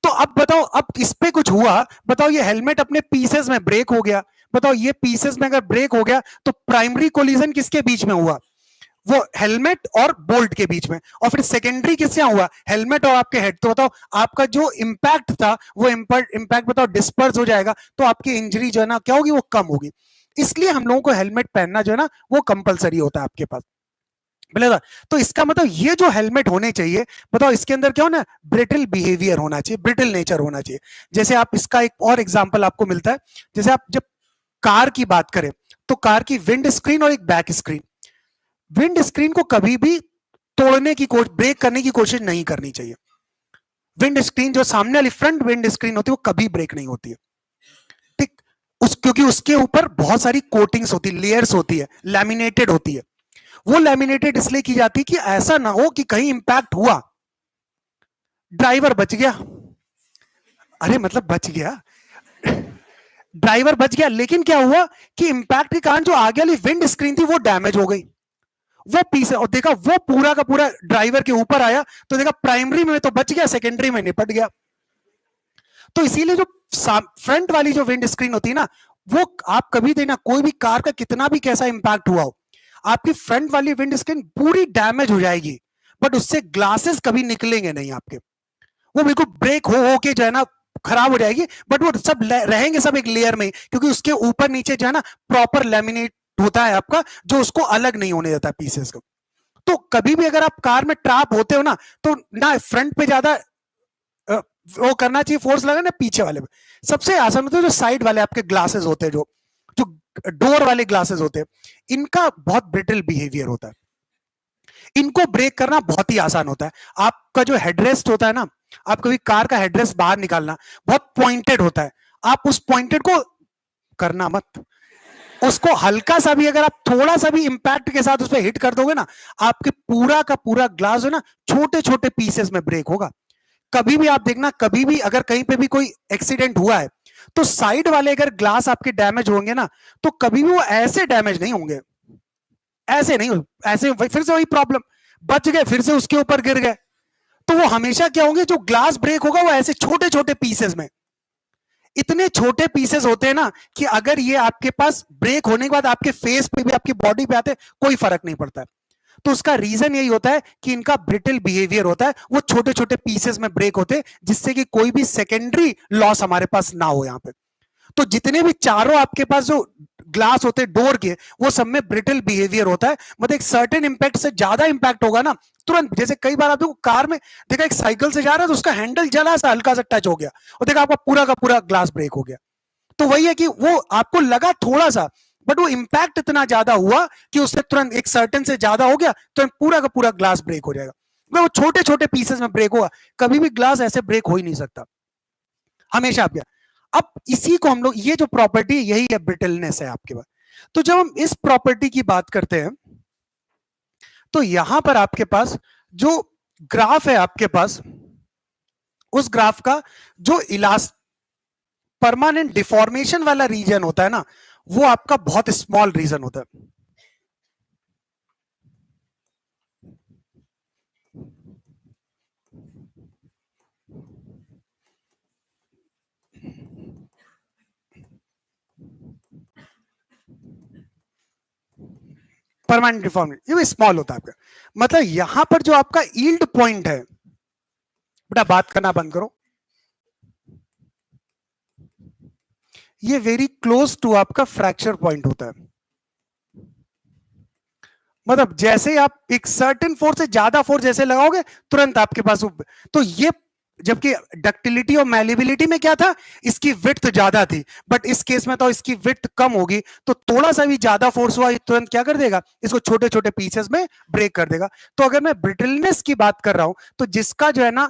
तो अब बताओ, अब इस पे कुछ हुआ, बताओ ये हेलमेट अपने पीसेस में ब्रेक हो गया, बताओ ये पीसेस में अगर ब्रेक हो गया तो प्राइमरी कोलिजन किसके बीच में हुआ, वो हेलमेट और बोल्ट के बीच में, और फिर सेकेंडरी किससे हुआ, हेलमेट और आपके हेड। तो बताओ आपका जो इंपैक्ट था वो इंपैक्ट बताओ डिस्पर्स हो जाएगा, तो आपकी इंजरी जो है ना क्या होगी, वो कम होगी। इसलिए हम लोगों को हेलमेट पहनना जो है ना वो कंपलसरी होता है आपके पास। तो इसका मतलब ये जो हेलमेट होने चाहिए, बताओ इसके अंदर क्या होना, ब्रिटल बिहेवियर होना चाहिए, ब्रिटल नेचर होना चाहिए। जैसे आप इसका एक और एग्जांपल आपको मिलता है, जैसे आप जब कार की बात करें तो कार की विंड स्क्रीन और एक बैक स्क्रीन, विंड स्क्रीन को कभी भी तोड़ने की कोशिश, ब्रेक करने की कोशिश नहीं करनी चाहिए। विंड स्क्रीन जो सामने वाली फ्रंट विंड स्क्रीन होती है वो कभी ब्रेक नहीं होती है, ठीक, क्योंकि उसके ऊपर बहुत सारी कोटिंग्स होती है, लेयर्स होती है, लैमिनेटेड होती है। वो लैमिनेटेड इसलिए की जाती है कि ऐसा ना हो कि कहीं इंपैक्ट हुआ, ड्राइवर बच गया, अरे मतलब बच गया, ड्राइवर बच गया, लेकिन क्या हुआ कि इंपैक्ट के कारण जो आगे वाली विंड स्क्रीन थी वो डैमेज हो गई, वो पीस, और देखा वो पूरा का पूरा ड्राइवर के ऊपर आया, तो देखा प्राइमरी में तो बच गया, सेकेंडरी में निपट गया। तो इसीलिए जो फ्रंट वाली जो विंड स्क्रीन होती है ना, वो आप कभी देना, कोई भी कार का कितना भी कैसा इंपैक्ट हुआ हो, आपकी फ्रंट वाली विंड स्क्रीन पूरी डैमेज हो जाएगी, बट उससे ग्लासेस कभी निकलेंगे नहीं आपके, वो बिल्कुल ब्रेक हो के जो है ना खराब हो जाएगी, बट वो सब रहेंगे सब एक लेयर में, क्योंकि उसके ऊपर नीचे जो है ना प्रॉपर लैमिनेट होता है आपका, जो उसको अलग नहीं होने देता पीसेस को। तो कभी भी अगर आप कार में ट्रैप होते हो ना, तो ना फ्रंट पे ज्यादा वो करना चाहिए, फोर्स लगा ना पीछे वाले पे। सबसे आसान होता है जो साइड वाले आपके ग्लासेस होते हैं, जो जो डोर वाले ग्लासेस होते हैं, इनका बहुत ब्रिटल बिहेवियर होता है, इनको ब्रेक करना बहुत ही आसान होता है। आपका जो हेडरेस्ट होता है ना, आप कभी कार का हेडरेस्ट बाहर निकालना, बहुत पॉइंटेड होता है, आप उस पॉइंटेड को करना मत, उसको हल्का सा भी अगर आप थोड़ा सा भी इंपैक्ट के साथ उस पर हिट कर दोगे ना, आपके पूरा का पूरा ग्लास है ना छोटे छोटे पीसेस में ब्रेक होगा। कभी भी आप देखना, कभी भी अगर कहीं पे भी कोई एक्सीडेंट हुआ है, तो साइड वाले अगर ग्लास आपके डैमेज होंगे ना, तो कभी भी वो ऐसे डैमेज नहीं होंगे, ऐसे नहीं, ऐसे फिर से वही प्रॉब्लम, बच गए फिर से उसके ऊपर गिर गए। तो वो हमेशा क्या होंगे, जो ग्लास ब्रेक होगा वो ऐसे छोटे छोटे पीसेस में, इतने छोटे पीसेस होते हैं ना कि अगर ये आपके पास ब्रेक होने के बाद आपके फेस पे भी आपकी बॉडी पे आते कोई फर्क नहीं पड़ता है। तो उसका रीजन यही होता है कि इनका ब्रिटल बिहेवियर होता है, वो छोटे छोटे पीसेस में ब्रेक होते हैं, जिससे कि कोई भी सेकेंडरी लॉस हमारे पास ना हो यहाँ पे। तो जितने भी चारों आपके पास जो ग्लास होते हैं डोर के, वो सब में ब्रिटल बिहेवियर होता है, मतलब एक सर्टेन इंपैक्ट से ज्यादा इंपैक्ट होगा ना तुरंत, जैसे कई बार आप देखो कार में देखा एक साइकिल से जा रहा है तो उसका हैंडल जला सा हल्का सा टच हो गया और देखा आपका पूरा का पूरा ग्लास ब्रेक हो गया। तो वही है कि वो आपको लगा थोड़ा सा, बट वो इंपैक्ट इतना ज्यादा हुआ कि उससे तुरंत एक सर्टेन से ज्यादा हो गया, तो पूरा का पूरा ग्लास ब्रेक हो जाएगा। वो छोटे छोटे पीसेस में ब्रेक होगा, कभी भी ग्लास ऐसे ब्रेक हो ही नहीं सकता हमेशा आपके। अब इसी को हम लोग, ये जो प्रॉपर्टी यही है ब्रिटलनेस है आपके पास। तो जब हम इस प्रॉपर्टी की बात करते हैं, तो यहां पर आपके पास जो ग्राफ है आपके पास, उस ग्राफ का जो इलास्ट परमानेंट डिफॉर्मेशन वाला रीजन होता है ना, वो आपका बहुत स्मॉल रीजन होता है। परमानेंट डिफॉर्मेशन ये स्मॉल होता है आपका, मतलब यहां पर जो आपका यील्ड पॉइंट है, बेटा बात करना बंद करो, ये वेरी क्लोज टू आपका फ्रैक्चर पॉइंट होता है। मतलब जैसे आप एक सर्टेन फोर्स से ज्यादा फोर्स जैसे लगाओगे तुरंत आपके पास, तो ये जबकि डक्टिलिटी और मैलिबिलिटी में क्या था, इसकी विड्थ ज्यादा थी, बट इस केस में तो इसकी विड्थ कम होगी, तो थोड़ा सा भी ज्यादा फोर्स हुआ तुरंत क्या कर देगा, इसको छोटे छोटे पीसेस में ब्रेक कर देगा। तो अगर मैं ब्रिटलनेस की बात कर रहा हूं, तो जिसका जो है ना,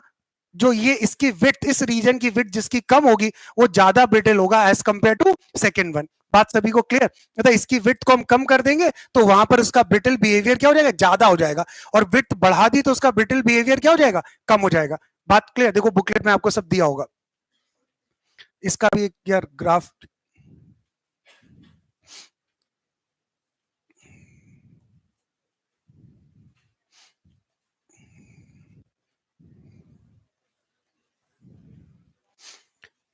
जो ये इसकी विड्थ, इस रीजन की विड्थ जिसकी कम होगी वो ज्यादा ब्रिटल होगा as compare to second one. बात सभी को क्लियर, मतलब इसकी विड्थ को हम कम कर देंगे तो वहां पर उसका ब्रिटल बिहेवियर क्या हो जाएगा, ज्यादा हो जाएगा, और विड्थ बढ़ा दी तो उसका ब्रिटल बिहेवियर क्या हो जाएगा, कम हो जाएगा। बात क्लियर? देखो बुकलेट में आपको सब दिया होगा, इसका भी एक यार ग्राफ,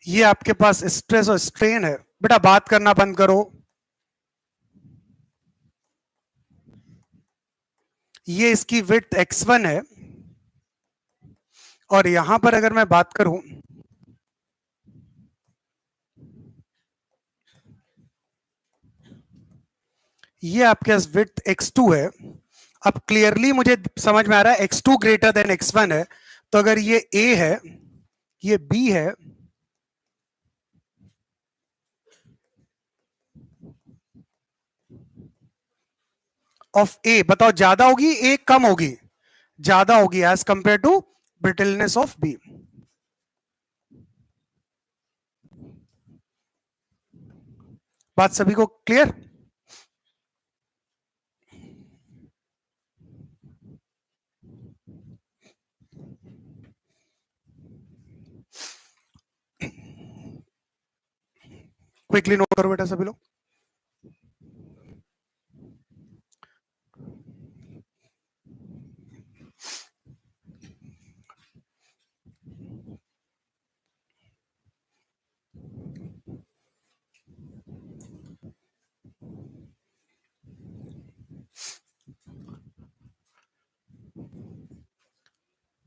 ये आपके पास स्ट्रेस और स्ट्रेन है। बेटा बात करना बंद करो। ये इसकी विड्थ x1 है, और यहां पर अगर मैं बात करूं, ये आपके पास विड्थ x2 है। अब क्लियरली मुझे समझ में आ रहा है x2 ग्रेटर देन x1 है, तो अगर ये a है, ये b है, ऑफ a, बताओ ज्यादा होगी a कम होगी? ज्यादा होगी as compare to brittleness of b। बात सभी को क्लियर? क्विकली नोट करो बेटा सभी लोग।